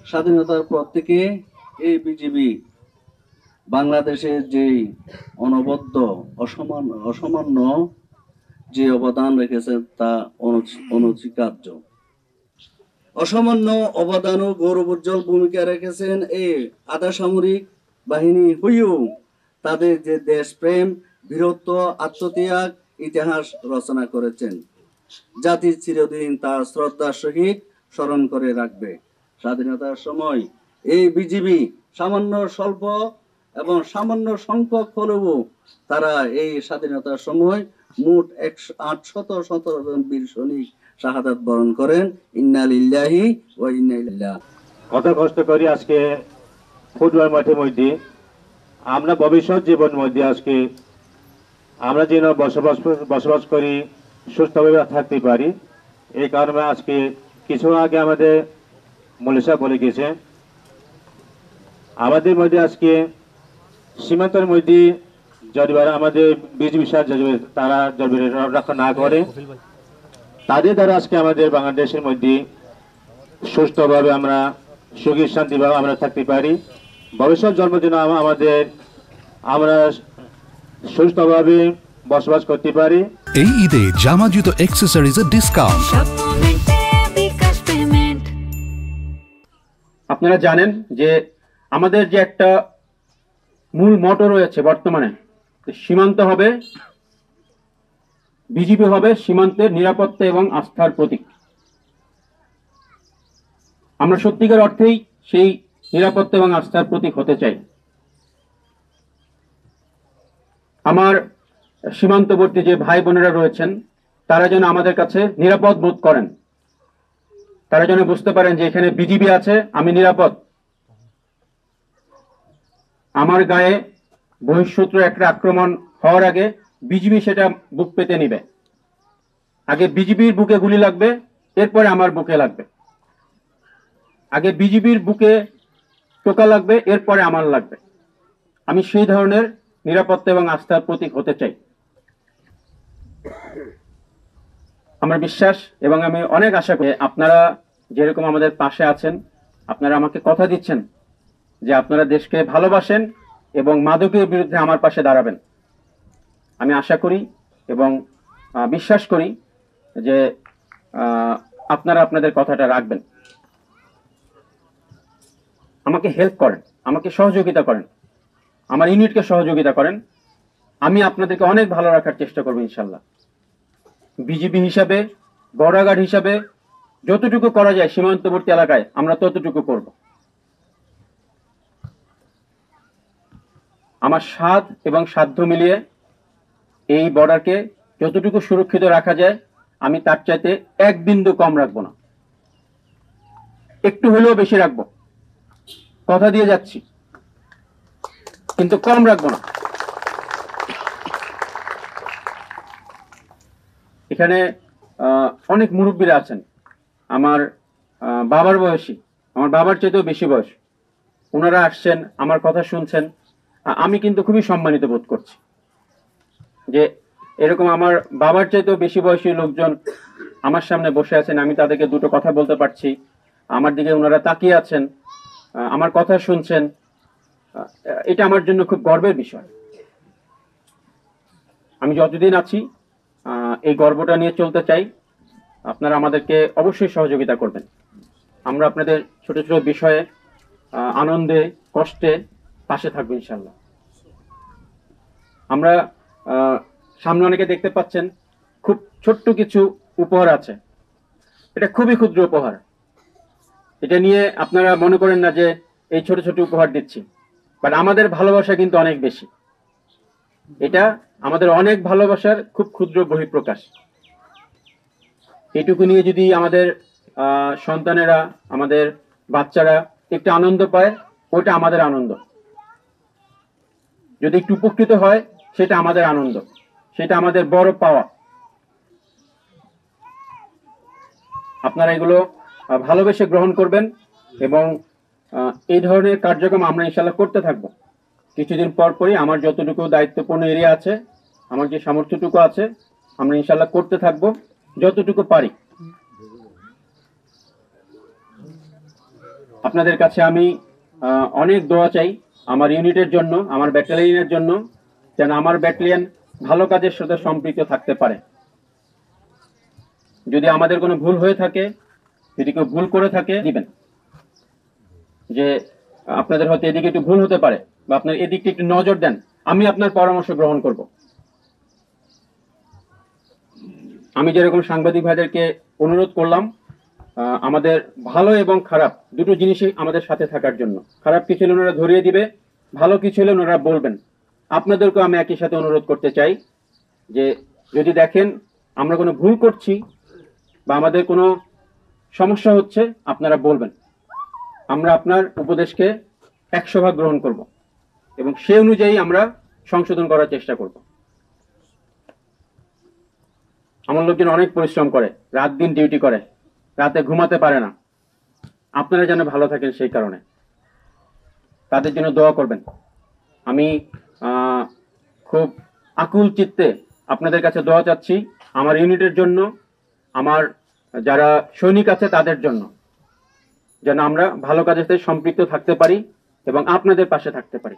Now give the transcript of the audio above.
স্বাধীনতার পর থেকে এই বিজিবি বাংলাদেশের যে অনবদ্য অসামান্য যে অবদান রেখেছে তা অনস্বীকার্য। অসামান্য অবদান ও গৌরবোজ্জ্বল ভূমিকা রেখেছেন এই আধা সামরিক বাহিনী হয়েও তাদের যে দেশপ্রেম, বীরত্ব, আত্মত্যাগ ইতিহাস রচনা করেছেন। জাতি চিরদিন তার শ্রদ্ধার সহিত স্মরণ করে রাখবে। স্বাধীনতার সময় এই বিজিবি সামান্য স্বল্প এবং সামান্য সংখ্যক হলেও তারা এই স্বাধীনতার সময় মোট 817 জন বীর সৈনিক শাহাদাত বরণ করেন। ইন্না লিল্লাহি ওয়া ইন্না ইলাইহি। কত কষ্ট করি আজকে ফুটবল মাঠের মধ্যে আমরা ভবিষ্যৎ জীবন মধ্যে আজকে আমরা যেন বসবাস করি, সুস্থভাবে থাকতে পারি। এই কারণে আজকে কিছু আগে আমাদের মলিসা বলে গেছে আমাদের মধ্যে আজকে সীমান্তের মধ্যে যদি আমাদের বিজিবি তারা যদি রক্ষা না করে, তাদের দ্বারা আজকে আমাদের বাংলাদেশের মধ্যে সুস্থভাবে আমরা সুখী শান্তিভাবে আমরা থাকতে পারি। ভবিষ্যৎ জন্মদিন আমরা সুস্থভাবে বসবাস করতে পারি। এই ঈদে জামা জুতো অ্যাক্সেসরিজের ডিসকাউন্ট। আপনারা জানেন যে আমাদের যে একটা মূল মটো রয়েছে বর্তমানে, সীমান্ত হবে, বিজিবি হবে সীমান্তের নিরাপত্তা এবং আস্থার প্রতীক। আমরা সত্যিকার অর্থেই সেই নিরাপত্তা এবং আস্থার প্রতীক হতে চাই। আমার সীমান্তবর্তী যে ভাই বোনেরা রয়েছেন তারা যেন আমাদের কাছে নিরাপদ বোধ করেন, তারা যেন বুঝতে পারেন যে এখানে বিজিবি আছে, আমি নিরাপদ। আমার গায়ে বহিঃশত্রু একটা আক্রমণ হওয়ার আগে বিজিবি সেটা বুক পেতে নিবে। আগে বিজিবির বুকে গুলি লাগবে, এরপরে আমার বুকে লাগবে। আগে বিজিবির বুকে টোকা লাগবে, এরপরে আমার লাগবে। আমি সেই ধরনের নিরাপত্তা এবং আস্থার প্রতীক হতে চাই। আমার বিশ্বাস এবং আমি অনেক আশা করি আপনারা যেরকম আমাদের পাশে আছেন, আপনারা আমাকে কথা দিচ্ছেন যে আপনারা দেশকে ভালোবাসেন এবং মাদকের বিরুদ্ধে আমার পাশে দাঁড়াবেন। আমি আশা করি এবং বিশ্বাস করি যে আপনারা আপনাদের কথাটা রাখবেন। আমাকে হেল্প করেন, আমাকে সহযোগিতা করেন, আমার ইউনিটকে সহযোগিতা করেন। আমি আপনাদেরকে অনেক ভালো রাখার চেষ্টা করব ইনশাল্লাহ। বিজিবি হিসাবে, বর্ডার গার্ড হিসাবে যতটুকু করা যায় সীমান্তবর্তী এলাকায় আমরা ততটুকু করব। আমার সাধ এবং সাধ্য মিলিয়ে এই বর্ডারকে যতটুকু সুরক্ষিত রাখা যায় আমি তার চাইতে এক বিন্দু কম রাখবো না, একটু হলেও বেশি রাখবো। কথা দিয়ে যাচ্ছি, কিন্তু কম রাখবো না। এখানে অনেক মুরব্বীরা আছেন, আমার বাবার বয়সী, আমার বাবার চাইতেও বেশি বয়স। ওনারা আসছেন, আমার কথা শুনছেন। আমি কিন্তু খুবই সম্মানিত বোধ করছি যে এরকম আমার বাবার চাইতেও বেশি বয়সী লোকজন আমার সামনে বসে আছেন, আমি তাদেরকে দুটো কথা বলতে পারছি। আমার দিকে ওনারা তাকিয়ে আছেন, আমার কথা শুনছেন। এটা আমার জন্য খুব গর্বের বিষয়। আমি যতদিন আছি এই গর্বটা নিয়ে চলতে চাই। আপনারা আমাদেরকে অবশ্যই সহযোগিতা করবেন। আমরা আপনাদের ছোট ছোট বিষয়ে আনন্দে কষ্টে পাশে থাকবো ইনশাল্লাহ। আমরা সামনে অনেকে দেখতে পাচ্ছেন খুব ছোট্ট কিছু উপহার আছে, এটা খুবই ক্ষুদ্র উপহার। এটা নিয়ে আপনারা মনে করেন না যে এই ছোট ছোট উপহার দিচ্ছি, বাট আমাদের ভালোবাসা কিন্তু অনেক বেশি। এটা আমাদের অনেক ভালোবাসার খুব ক্ষুদ্র বহিঃপ্রকাশ। এইটুকু নিয়ে যদি আমাদের সন্তানেরা, আমাদের বাচ্চারা একটু আনন্দ পায়, ওটা আমাদের আনন্দ। যদি একটু উপকৃত হয় সেটা আমাদের আনন্দ, সেটা আমাদের বড় পাওয়া। আপনারা এগুলো ভালোবেসে গ্রহণ করবেন এবং এই ধরনের কার্যক্রম আমরা ইনশাল্লাহ করতে থাকবো। কিছুদিন পর পরই আমার যতটুকু দায়িত্বপূর্ণ এরিয়া আছে, আমার যে সামর্থ্যটুকু আছে, আমরা ইনশাল্লাহ করতে থাকবো যতটুকু পারি। আপনাদের কাছে আমি অনেক দোয়া চাই আমার ইউনিটের জন্য, আমার ব্যাটালিয়নের জন্য, যেন আমার ব্যাটালিয়ন ভালো কাজের সাথে সম্পৃক্ত থাকতে পারে। যদি আমাদের কোনো ভুল হয়ে থাকে, যদি কেউ ভুল করে থাকে, দিবেন যে আপনাদের হয়তো এদিকে একটু ভুল হতে পারে বা আপনার এদিকটা একটু নজর দেন, আমি আপনার পরামর্শ গ্রহণ করব। আমি যেরকম সাংবাদিক ভাইদেরকে অনুরোধ করলাম আমাদের ভালো এবং খারাপ দুটো জিনিসই আমাদের সাথে থাকার জন্য, খারাপ কিছু হলে ওনারা ধরিয়ে দিবে, ভালো কিছু হলে ওনারা বলবেন। আপনাদেরকেও আমি একই সাথে অনুরোধ করতে চাই যে যদি দেখেন আমরা কোনো ভুল করছি বা আমাদের কোনো সমস্যা হচ্ছে, আপনারা বলবেন। আমরা আপনার উপদেশকে 100 ভাগ গ্রহণ করব এবং সে অনুযায়ী আমরা সংশোধন করার চেষ্টা করব। আমার লোকজন অনেক পরিশ্রম করে, রাত দিন ডিউটি করে, রাতে ঘুমাতে পারে না। আপনারা যেন ভালো থাকেন সেই কারণে তাদের জন্য দোয়া করবেন। আমি খুব আকুল চিত্তে আপনাদের কাছে দোয়া চাচ্ছি আমার ইউনিটের জন্য, আমার যারা সৈনিক আছে তাদের জন্য, যেন আমরা ভালো কাজের সাথে সম্পৃক্ত থাকতে পারি এবং আপনাদের পাশে থাকতে পারি।